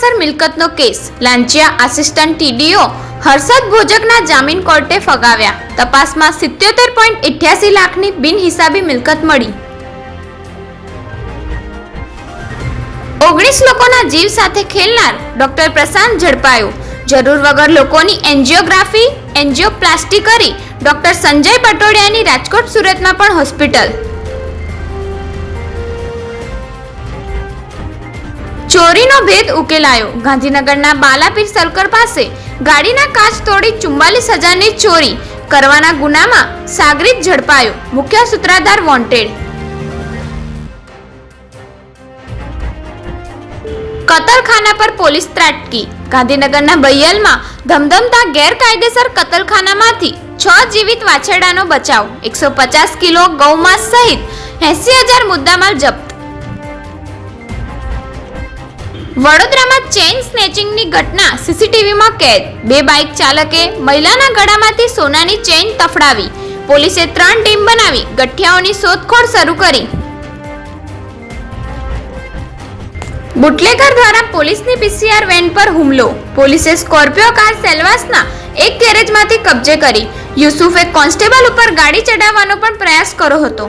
ગેરકાયદેસર મિલકતનો case, લાંચિયા assistant TDO Harshad ભોજકના જામીન કોર્ટે ફગાવ્યા. તપાસમાં 77.88 લાખની બિનહિસાબી મિલકત મળી. 19 લોકોના જીવ સાથે ખેલનાર ડોક્ટર પ્રશાંત ઝડપાયો. જરૂર વગર લોકોની એન્જિયોગ્રાફી, એન્જિયોપ્લાસ્ટી કરી ડોક્ટર સંજય પટોડિયાની રાજકોટ, સુરતમાં પણ હોસ્પિટલ. ચોરીનો ભેદ ઉકેલાયો. ગાંધીનગરના બાલાપીર સર્કલ પાસે ગાડીના કાચ તોડી 44,000ની ચોરી કરવાના ગુનામાં સાગરીત ઝડપાયો. મુખ્ય સૂત્રધાર વોન્ટેડ. કતલખાના પર પોલીસ ત્રાટકી. ગાંધીનગરના બૈયલમાં ધમધમતા ગેરકાયદેસર કતલખાનામાંથી 6 જીવિત વાછરડાનો બચાવ. 150 કિલો ગૌમાંસ સહિત 80,000 મુદ્દામાલ જપ્ત. વડોદરામાં ચેઇન સ્નેચિંગની ઘટના સીસીટીવીમાં કેદ. 2 બાઇક ચાલકે મહિલાના ગળામાંથી સોનાની ચેઇન તફડાવી. પોલીસે 3 ટીમ બનાવી ગઠિયાઓની શોધખોળ શરૂ કરી. બુટલેગર દ્વારા પોલીસની પીસીઆર વેન પર હુમલો. પોલીસે સ્કોર્પિયો કાર સેલવાસના એક ગેરેજમાંથી કબજે કરી. યુસુફે કોન્સ્ટેબલ ઉપર ગાડી ચડાવવાનો પણ પ્રયાસ કર્યો હતો.